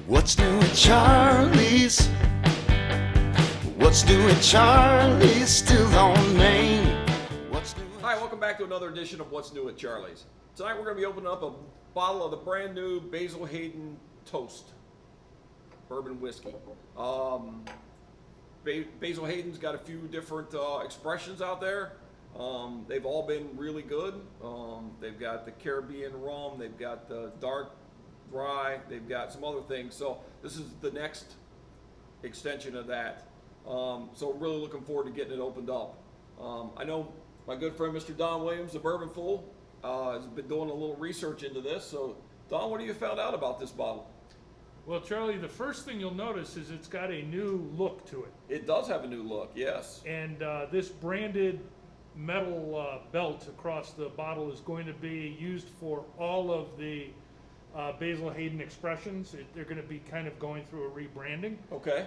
What's new at Charlie's? What's new at Charlie's? Still on Main. What's new? Hi, welcome back to another edition of What's New at Charlie's. Tonight we're going to be opening up a bottle of the brand new Basil Hayden Toast bourbon whiskey. Basil Hayden's got a few different expressions out there. They've all been really good. They've got the Caribbean rum, they've got the dark rye, they've got some other things. So this is the next extension of that. So really looking forward to getting it opened up. I know my good friend Mr. Don Williams, the Bourbon Fool, has been doing a little research into this. So Don, what have you found out about this bottle? Well, Charlie, the first thing you'll notice is it's got a new look to it. It does have a new look, yes. And this branded metal belt across the bottle is going to be used for all of the Basil Hayden expressions. They're going to be kind of going through a rebranding. Okay.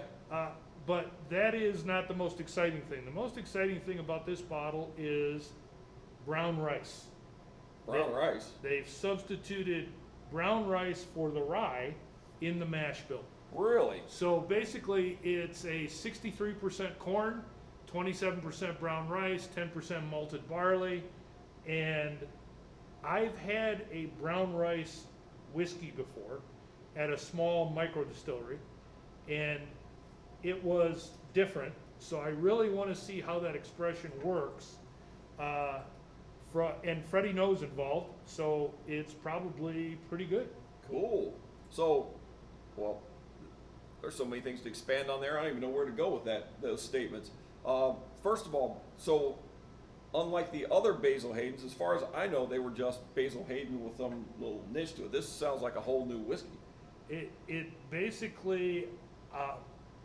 But that is not the most exciting thing. The most exciting thing about this bottle is brown rice. Brown rice. They've substituted brown rice for the rye in the mash bill. Really? So basically it's a 63% corn, 27% brown rice, 10% malted barley, and I've had a brown rice whiskey before at a small micro distillery, and it was different. So I really want to see how that expression works. And Freddie knows involved, so it's probably pretty good. Cool. So, well, there's so many things to expand on there. I don't even know where to go with those statements. First of all, so unlike the other Basil Haydens, as far as I know, they were just Basil Hayden with some little niche to it. This sounds like a whole new whiskey. It basically,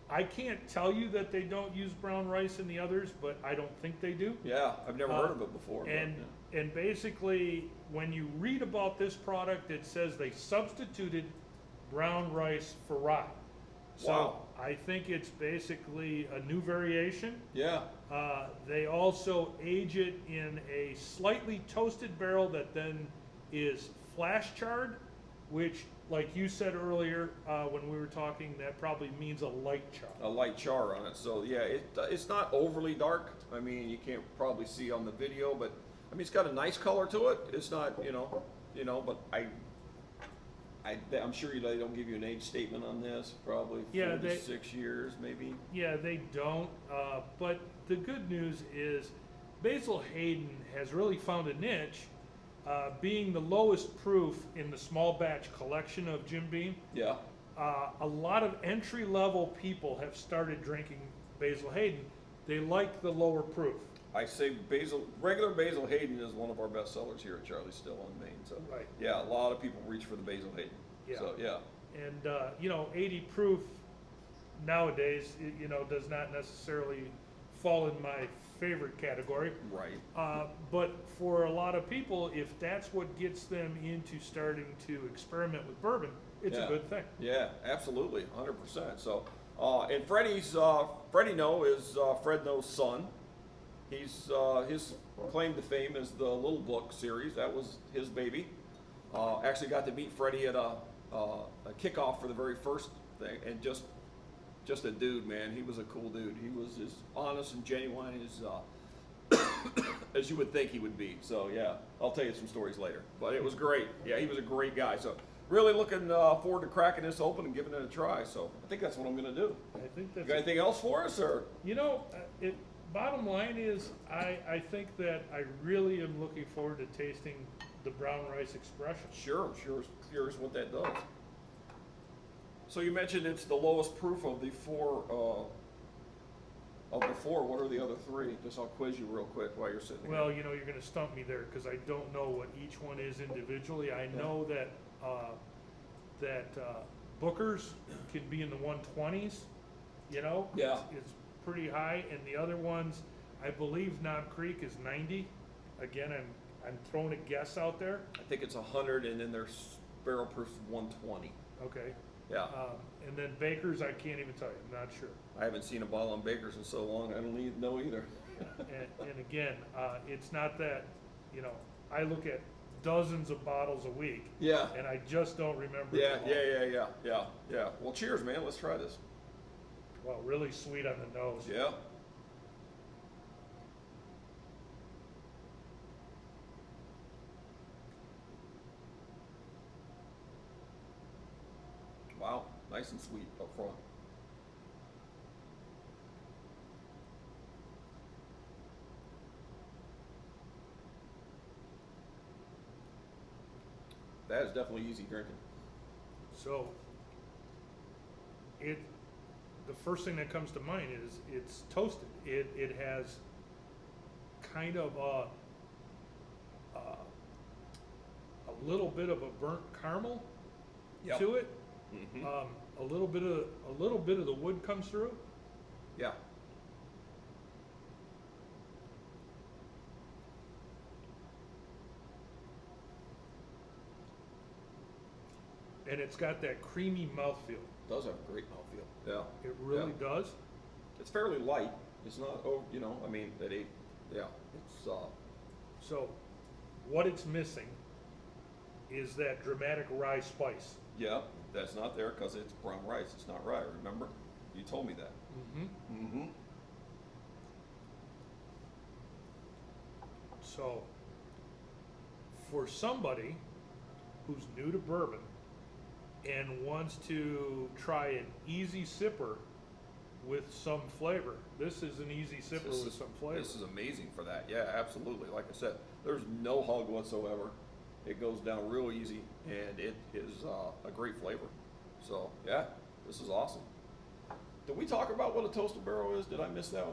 I can't tell you that they don't use brown rice in the others, but I don't think they do. Yeah, I've never heard of it before. And basically, when you read about this product, it says they substituted brown rice for rye. So wow. I think it's basically a new variation. Yeah. They also age it in a slightly toasted barrel that then is flash charred, which, like you said earlier when we were talking, that probably means a light char. A light char on it. So yeah, it's not overly dark. I mean, you can't probably see on the video, but I mean, it's got a nice color to it. It's not, but I'm sure they don't give you an age statement on this. Probably 4 to 6 years, maybe. Yeah, they don't. But the good news is Basil Hayden has really found a niche, being the lowest proof in the small batch collection of Jim Beam. Yeah. A lot of entry-level people have started drinking Basil Hayden. They like the lower proof. I say regular Basil Hayden is one of our best sellers here at Charlie's, still on Main. So right. Yeah, a lot of people reach for the Basil Hayden. Yeah. So yeah. And 80 proof nowadays, does not necessarily fall in my favorite category. Right. But for a lot of people, if that's what gets them into starting to experiment with bourbon, it's a good thing. Yeah, absolutely, 100%. So, and Freddie No is Fred No's son. He's his claim to fame is the Little Book series. That was his baby. Actually got to meet Freddie at a kickoff for the very first thing, and just a dude, man. He was a cool dude. He was as honest and genuine as you would think he would be. So yeah, I'll tell you some stories later. But it was great. Yeah, he was a great guy. So really looking forward to cracking this open and giving it a try. So I think that's what I'm going to do. I think that's. You got anything else for us, or? Bottom line is, I think that I really am looking forward to tasting the brown rice expression. Sure. Curious what that does. So you mentioned it's the lowest proof of the four. What are the other three? Just I'll quiz you real quick while you're sitting Well, here. you're going to stump me there because I don't know what each one is individually. I know that Booker's can be in the 120s. Yeah. It's pretty high, and the other ones, I believe Knob Creek is 90. Again, I'm throwing a guess out there. I think it's 100, and then their barrel proof is 120. Okay. Yeah. And then Baker's, I can't even tell you. I'm not sure. I haven't seen a bottle on Baker's in so long. I don't know either. and again, it's not that, I look at dozens of bottles a week. Yeah. And I just don't remember. Yeah, them all. yeah. Well, cheers, man. Let's try this. Well, really sweet on the nose. Yeah. Wow, nice and sweet up front. That is definitely easy drinking. So, the first thing that comes to mind is it's toasted. It has kind of a little bit of a burnt caramel Yep. to it. Mm-hmm. A little bit of the wood comes through. Yeah. And it's got that creamy mouthfeel. Does have a great mouthfeel. Yeah. It really Yeah. does. It's fairly light. It's not, oh, you know, I mean, yeah, it's, So, what it's missing is that dramatic rye spice. yeah, that's not there because it's brown rice. It's not rye, remember? You told me that. Mm-hmm. Mm-hmm. So, for somebody who's new to bourbon and wants to try an easy sipper with some flavor, this is an easy sipper with some flavor. This is amazing for that. Yeah, absolutely. Like I said, there's no hug whatsoever. It goes down real easy, and it is a great flavor. So, yeah, this is awesome. Did we talk about what a toasted barrel is? Did I miss that?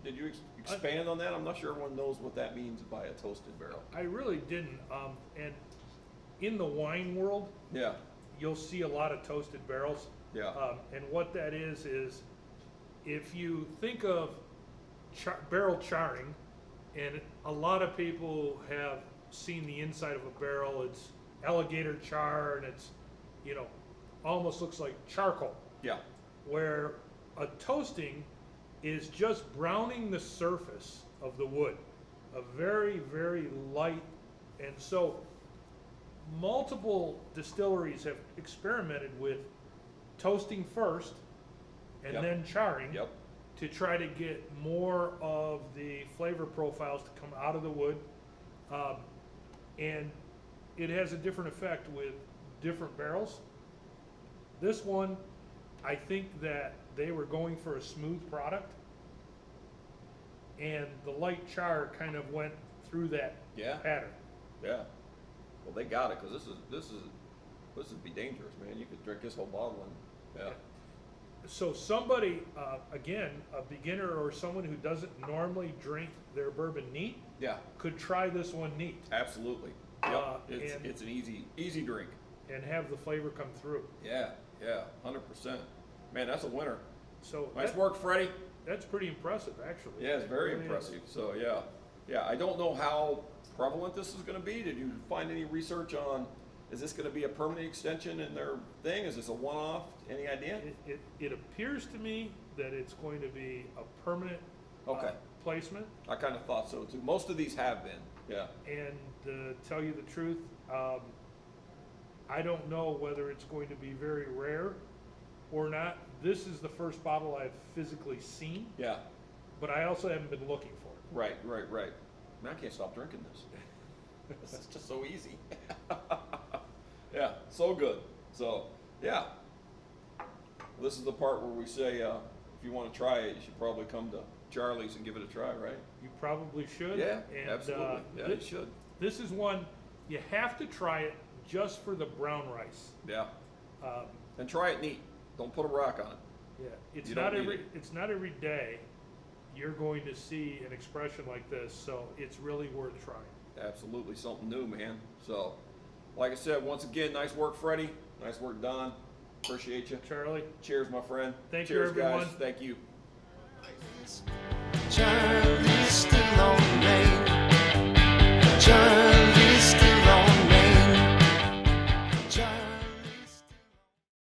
Did you expand on that? I'm not sure everyone knows what that means by a toasted barrel. I really didn't. And in the wine world, Yeah, you'll see a lot of toasted barrels. yeah, And what that is if you think of barrel charring, and a lot of people have seen the inside of a barrel, it's alligator char, and it's, almost looks like charcoal, yeah, where a toasting is just browning the surface of the wood, a very, very light. And so multiple distilleries have experimented with toasting first and Yep. then charring yep, to try to get more of the flavor profiles to come out of the wood. And it has a different effect with different barrels. This one, I think that they were going for a smooth product, and the light char kind of went through that yeah, pattern. yeah. Well, they got it, because this would be dangerous, man. You could drink this whole bottle and, yeah. So somebody, again, a beginner or someone who doesn't normally drink their bourbon neat, Yeah, could try this one neat absolutely. Yep, and- it's an easy drink. and have the flavor come through. Yeah, 100%. Man, that's a winner. So Nice work, Freddie. that's pretty impressive, actually. Yeah, it's very It really is. impressive. So, yeah. I don't know how prevalent this is going to be. Did you find any research on? Is this going to be a permanent extension in their thing? Is this a one-off? Any idea? It appears to me that it's going to be a permanent Okay. placement. I kind of thought so too. Most of these have been. Yeah. And to tell you the truth, I don't know whether it's going to be very rare or not. This is the first bottle I've physically seen, Yeah. but I also haven't been looking for it. Right. Man, I can't stop drinking this. This is just so easy. Yeah, so good. So, yeah. This is the part where we say, if you want to try it, you should probably come to Charlie's and give it a try, right? You probably should. Yeah, And, absolutely. Yeah, you this, should. this is one, you have to try it just for the brown rice. Yeah. Um, And try it neat. Don't put a rock on it. Yeah, it's You don't not need every it. it's not every day you're going to see an expression like this, so it's really worth trying. Absolutely something new, man. So, like I said, once again, nice work, Freddie. Nice work, Don. Appreciate you. Charlie, Cheers, my friend. Thank you, Cheers, everyone. guys. Thank you. Charlie's